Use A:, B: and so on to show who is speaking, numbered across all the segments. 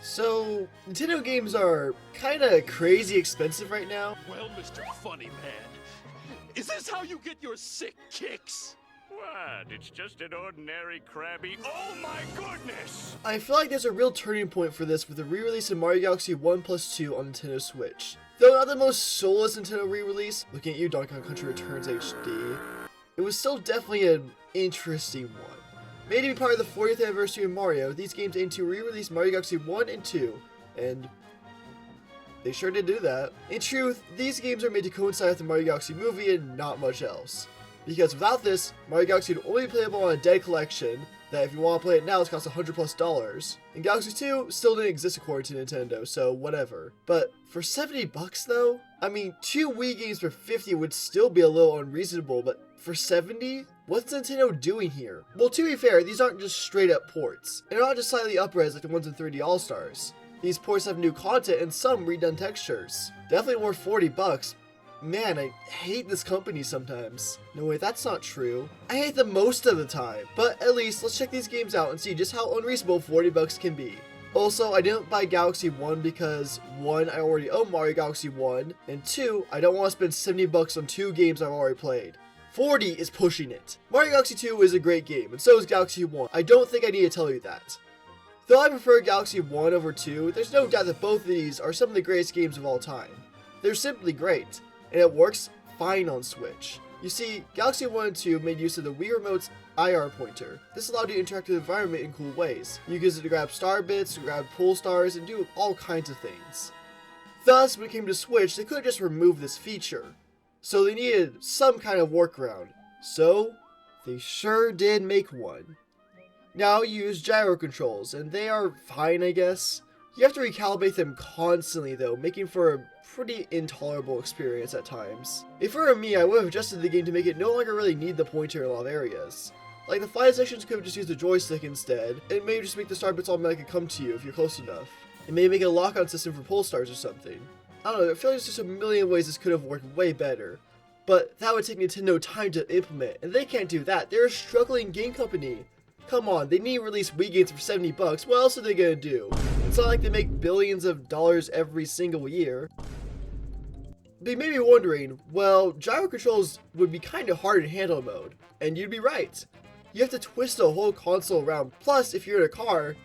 A: So, Nintendo games are kinda crazy expensive right now.
B: Well, Mr. Funny Man, is this how you get your sick kicks?
C: What? It's just an ordinary Krabby. Oh my goodness!
A: I feel like there's a real turning point for this with the re-release of Mario Galaxy 1 plus 2 on Nintendo Switch. Though not the most soulless Nintendo re-release, looking at you Donkey Kong Country Returns HD, it was still definitely an interesting one. Made to be part of the 40th anniversary of Mario, these games aim to re-release Mario Galaxy 1 and 2, and they sure did do that. In truth, these games are made to coincide with the Mario Galaxy movie and not much else. Because without this, Mario Galaxy would only be playable on a dead collection that if you want to play it now, it's cost $100+. And Galaxy 2 still didn't exist according to Nintendo, so whatever. But for $70 though? I mean, 2 Wii games for $50 would still be a little unreasonable, but for $70? What's Nintendo doing here? Well, to be fair, these aren't just straight up ports. And they're not just slightly up-res like the ones in 3D All-Stars. These ports have new content and some redone textures. Definitely worth $40. Man, I hate this company sometimes. No wait, that's not true. I hate them most of the time. But at least, let's check these games out and see just how unreasonable $40 can be. Also, I didn't buy Galaxy 1 because 1, I already own Mario Galaxy 1, and 2, I don't want to spend $70 on 2 games I've already played. 40 is pushing it. Mario Galaxy 2 is a great game, and so is Galaxy 1. I don't think I need to tell you that. Though I prefer Galaxy 1 over 2, there's no doubt that both of these are some of the greatest games of all time. They're simply great, and it works fine on Switch. You see, Galaxy 1 and 2 made use of the Wii Remote's IR pointer. This allowed you to interact with the environment in cool ways. You could use it to grab star bits, to grab pull stars, and do all kinds of things. Thus, when it came to Switch, they couldn't just remove this feature. So they needed some kind of workaround. So, they sure did make one. Now you use gyro controls, and they are fine, I guess. You have to recalibrate them constantly though, making for a pretty intolerable experience at times. If it were me, I would have adjusted the game to make it no longer really need the pointer in a lot of areas. Like the fly sections could have just used the joystick instead, and maybe just make the star bits automatically come to you if you're close enough. And maybe make a lock-on system for pull stars or something. I don't know, I feel like there's just a million ways this could have worked way better. But that would take Nintendo time to implement, and they can't do that. They're a struggling game company. Come on, they need to release Wii games for $70. What else are they gonna do? It's not like they make billions of dollars every single year. But you may be wondering, well, gyro controls would be kinda hard in handheld mode. And you'd be right. You have to twist the whole console around. Plus, if you're in a car,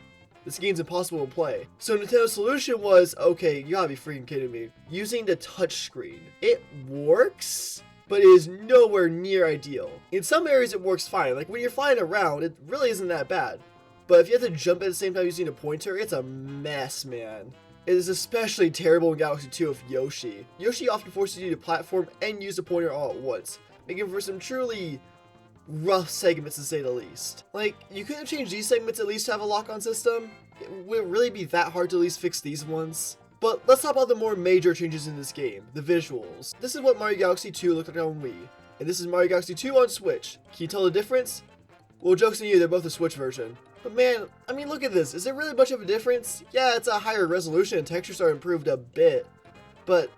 A: this game's impossible to play. So Nintendo's solution was, okay, you gotta be freaking kidding me, using the touchscreen. It works, but it is nowhere near ideal. In some areas it works fine, like when you're flying around, it really isn't that bad. But if you have to jump at the same time using a pointer, it's a mess, man. It is especially terrible in Galaxy 2 with Yoshi. Yoshi often forces you to platform and use the pointer all at once, making for some truly rough segments to say the least. Like, you couldn't change these segments at least to have a lock-on system? Would it really be that hard to at least fix these ones? But let's talk about the more major changes in this game, the visuals. This is what Mario Galaxy 2 looked like on Wii, and this is Mario Galaxy 2 on Switch. Can you tell the difference? Well, joke's on you, they're both a Switch version. But man, I mean, look at this. Is there really much of a difference? Yeah, it's a higher resolution and textures are improved a bit. But,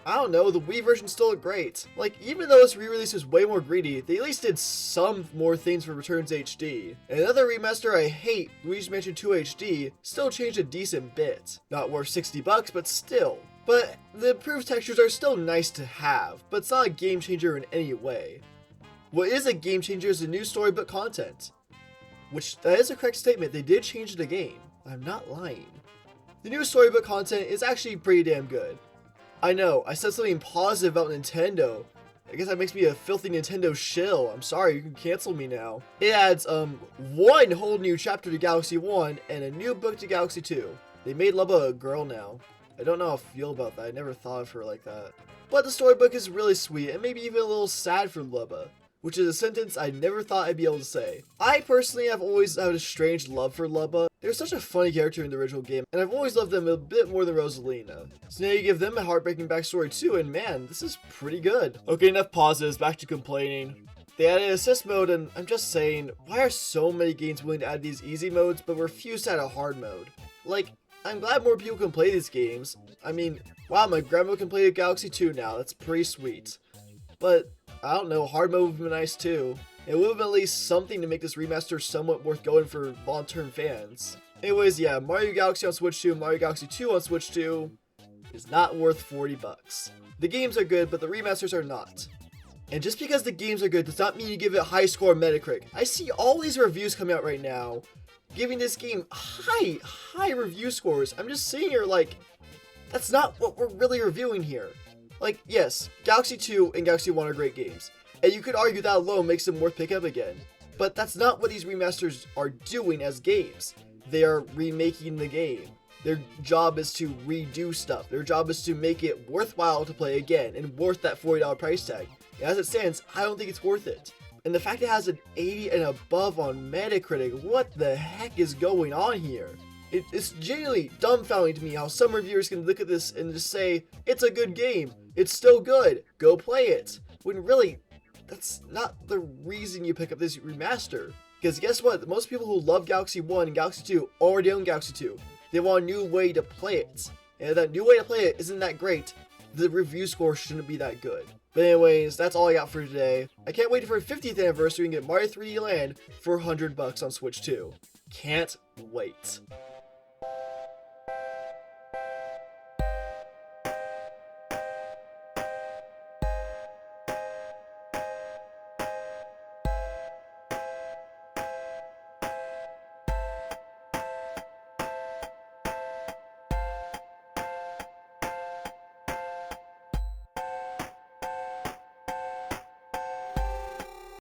A: I don't know, the Wii version still looked great. Like, even though this re-release was way more greedy, they at least did some more things for Returns HD. And another remaster I hate, Luigi's Mansion 2 HD, still changed a decent bit. Not worth $60, but still. But the improved textures are still nice to have, but it's not a game changer in any way. What is a game changer is the new storybook content. Which, that is a correct statement, they did change the game. I'm not lying. The new storybook content is actually pretty damn good. I know, I said something positive about Nintendo. I guess that makes me a filthy Nintendo shill. I'm sorry, you can cancel me now. It adds, one whole new chapter to Galaxy 1 and a new book to Galaxy 2. They made Lubba a girl now. I don't know how I feel about that, I never thought of her like that. But the storybook is really sweet and maybe even a little sad for Lubba, which is a sentence I never thought I'd be able to say. I personally have always had a strange love for Lubba. They're such a funny character in the original game, and I've always loved them a bit more than Rosalina. So now you give them a heartbreaking backstory too, and man, this is pretty good. Okay, enough pauses, back to complaining. They added assist mode, and I'm just saying, why are so many games willing to add these easy modes, but refuse to add a hard mode? Like, I'm glad more people can play these games. I mean, wow, my grandma can play Galaxy 2 now, that's pretty sweet. But, I don't know, hard mode would be nice too. It would have been at least something to make this remaster somewhat worth going for long-term fans. Anyways, yeah, Mario Galaxy on Switch 2, Mario Galaxy 2 on Switch 2 is not worth 40 bucks. The games are good, but the remasters are not. And just because the games are good does not mean you give it a high score on Metacritic. I see all these reviews coming out right now giving this game high review scores. I'm just sitting here like, that's not what we're really reviewing here. Like, yes, Galaxy 2 and Galaxy 1 are great games, and you could argue that alone makes them worth picking up again. But that's not what these remasters are doing as games. They are remaking the game. Their job is to redo stuff. Their job is to make it worthwhile to play again and worth that $40 price tag. And as it stands, I don't think it's worth it. And the fact it has an 80 and above on Metacritic, what the heck is going on here? It's genuinely dumbfounding to me how some reviewers can look at this and just say, it's a good game, it's still good, go play it. When really, that's not the reason you pick up this remaster. Because guess what, most people who love Galaxy 1 and Galaxy 2 already own Galaxy 2. They want a new way to play it. And if that new way to play it isn't that great, the review score shouldn't be that good. But anyways, that's all I got for today. I can't wait for a 50th anniversary and get Mario 3D Land for $100 on Switch 2. Can't wait.